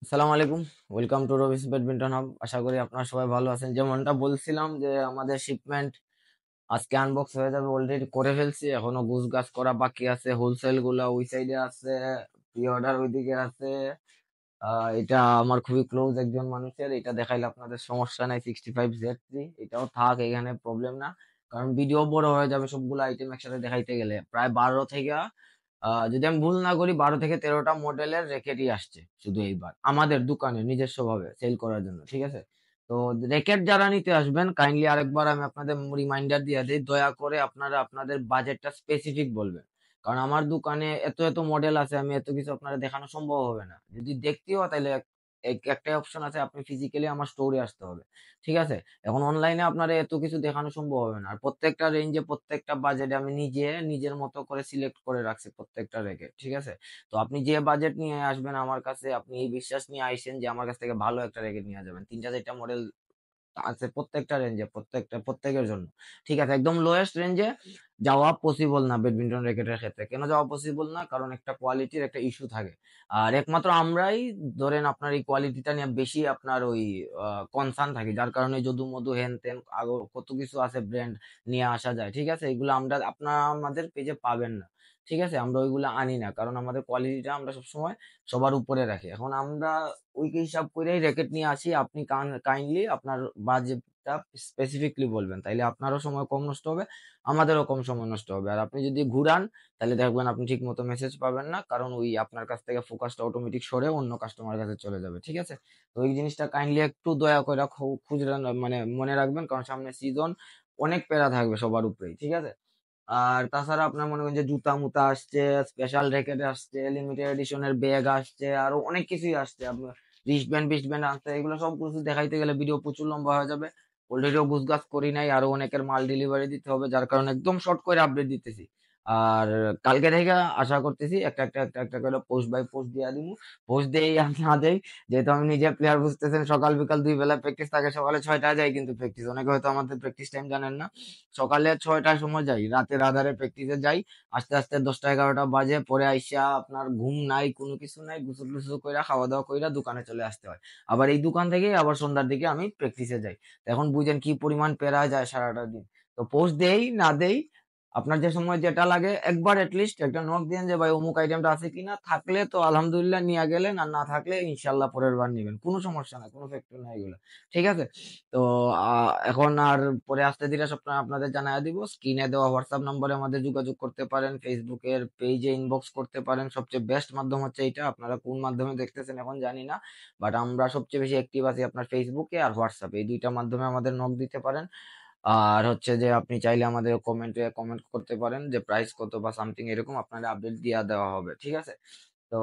আসসালামু আলাইকুম। Welcome to রবিস ব্যাডমিন্টন হাব। আশা করি আপনারা সবাই ভালো আছেন। যেমনটা বলছিলাম যে আমাদের শিপমেন্ট আজকে আনবক্স হয়ে যাবে, অলরেডি করে ফেলছি, এখনো গুছ গাছ করা বাকি আছে। হোলসেল গুলা ওই সাইডে আছে, প্রি অর্ডার ওইদিকে আছে। এটা আমার খুবই ক্লোজ একজন মানুষের, এটা দেখাইলে আপনাদের সমস্যা নাই। 65Z3 এটাও থাক, এখানে প্রবলেম না, কারণ ভিডিও বড় হয়ে যাবে সবগুলো আইটেম একসাথে দেখাইতে গেলে। প্রায় 12 থেকে যদি আমি ভুল না করি 12 থেকে 13টা মডেলের র্যাকেটই আসছে শুধু এইবার আমাদের দোকানে নিজস্ব ভাবে সেল করার জন্য, ঠিক আছে? তো র্যাকেট যারা নিতে আসবেন, কাইন্ডলি আরেকবার আমি আপনাদের রিমাইন্ডার দিয়ে দিই, দয়া করে আপনারা আপনাদের বাজেটটা স্পেসিফিক বলবেন। কারণ আমার দোকানে এত এত মডেল আছে, আমি এত কিছু আপনারা দেখানো সম্ভব হবে না। যদি দেখতেও হয় তাহলে একটাই অপশন আছে, আপনি ফিজিক্যালি আমার স্টোরে আসতে হবে, ঠিক আছে? এখন অনলাইনে আপনার এত কিছু দেখানো সম্ভব হবে না। আর প্রত্যেকটা রেঞ্জে প্রত্যেকটা বাজেটে আমি নিজে নিজের মতো করে সিলেক্ট করে রাখছি প্রত্যেকটা রেখে, ঠিক আছে? তো আপনি যে বাজেট নিয়ে আসবেন আমার কাছে, আপনি এই বিশ্বাস নিয়ে আইসেন যে আমার কাছ থেকে ভালো একটা রেকেট নিয়ে যাবেন। 3টা 4টা মডেল আছে প্রত্যেকটা রেঞ্জে, প্রত্যেকের জন্য, ঠিক আছে? একদম লোয়েস্ট রেঞ্জে যাওয়া পসিবল না ব্যাডমিন্টন র্যাকেটের ক্ষেত্রে। কেন যাওয়া পসিবল না? কারণ একটা কোয়ালিটির একটা ইস্যু থাকে। আর একমাত্র আমরাই ধরেন আপনার এই কোয়ালিটিটা নিয়ে বেশি আপনার ওই কনসার্ন থাকি, যার কারণে যদু মধু হেন তেন আরো কত কিছু আছে ব্র্যান্ড নিয়ে আসা যায়, ঠিক আছে? এগুলো আমরা আপনারা আমাদের পেজে পাবেন না, ঠিক আছে? আমরা ওইগুলো আনি না, কারণ আমাদের কোয়ালিটিটা আমরা সবসময় সবার উপরে রাখি। এখন আমরা ওই হিসাব করেই র্যাকেট নিয়ে আসি। আপনি কাইন্ডলি আপনার বাজেটটা স্পেসিফিকলি বলবেন, তাইলে আপনারও সময় কম নষ্ট হবে, আমাদেরও কম সময় নষ্ট হবে। আর আপনি যদি ঘুরান তাহলে দেখবেন আপনি ঠিক মতো মেসেজ পাবেন না, কারণ ওই আপনার কাছ থেকে ফোকাসটা অটোমেটিক সরে অন্য কাস্টমার কাছে চলে যাবে, ঠিক আছে? তো ওই জিনিসটা কাইন্ডলি একটু দয়া করে খুচরা মানে মনে রাখবেন, কারণ সামনে সিজন, অনেক প্যারা থাকবে সবার উপরেই, ঠিক আছে? আর তাছাড়া আপনার মনে করেন যে জুতা মুতা আসছে, স্পেশাল র্যাকেট আসছে, লিমিটেড এডিশনের ব্যাগ আসছে, আরো অনেক কিছুই আসছে। আপনার রিস্টব্যান্ড আসছে, এগুলো সব কিছু দেখাইতে গেলে ভিডিও প্রচুর লম্বা হয়ে যাবে। অলরেডিও গুছগাছ করি নাই, আরো অনেকের মাল ডেলিভারি দিতে হবে, যার কারণে একদম শর্ট করে আপডেট দিতেছি। আর কালকে থেকে আশা করতেছি একটা করে পোস্ট বাই পোস্ট দিয়ে দিব। পোস্ট দেই আর না দেই, যেহেতু আমি নিজে প্লেয়ার, বুঝতেছেন সকাল বিকাল দুই বেলা প্র্যাকটিস থাকে। সকালে 6টায় যাই কিন্তু প্র্যাকটিস, অনেকে হয়তো আমাদের প্র্যাকটিস টাইম জানেন না। সকালে 6টার সময় যাই, রাতের আধারে প্র্যাকটিসে যাই। আস্তে আস্তে 10টা 11টা বাজে, পরে আইসা আপনার ঘুম নাই, কোনো কিছু নাই, গোসল টুসল কইরা খাওয়া দাওয়া কইরা দোকানে চলে আসতে হয়। আবার এই দোকান থেকে আবার সন্ধ্যার দিকে আমি প্র্যাকটিসে যাই। তো এখন বুঝেন কি পরিমাণ প্যারা যায় সারাটা দিন। তো পোস্ট দেই না দেই, আপনার যে সময় যেটা লাগে একবার লিস্ট একটা নোট দেন যে ভাই অমুক আইটেমটা আছে কিনা, থাকলে তো আলহামদুলিল্লাহ নিয়ে গেলেন, আর না থাকলে ইনশাল্লাহ পরের বার নিবেন, কোনো সমস্যা না, কোনো ফ্যাক্টর নাই এগুলো, ঠিক আছে? তো এখন আর পরে আস্তে ধীরে সব আপনাদের জানাই দিব। স্ক্রিনে দেওয়া হোয়াটসঅ্যাপ নম্বরে আমাদের যোগাযোগ করতে পারেন, ফেসবুকের পেজে ইনবক্স করতে পারেন। সবচেয়ে বেস্ট মাধ্যম হচ্ছে এইটা। আপনারা কোন মাধ্যমে দেখতেছেন এখন জানি না, বাট আমরা সবচেয়ে বেশি অ্যাক্টিভ আছি আপনার ফেসবুকে আর হোয়াটসঅ্যাপে, এই দুইটা মাধ্যমে আমাদের নক দিতে পারেন। আর হচ্ছে যে আপনি চাইলে আমাদের কমেন্টে কমেন্ট করতে পারেন যে প্রাইস কত বা সামথিং এরকম, আপনাদের আপডেট দিয়ে দেওয়া হবে, ঠিক আছে? তো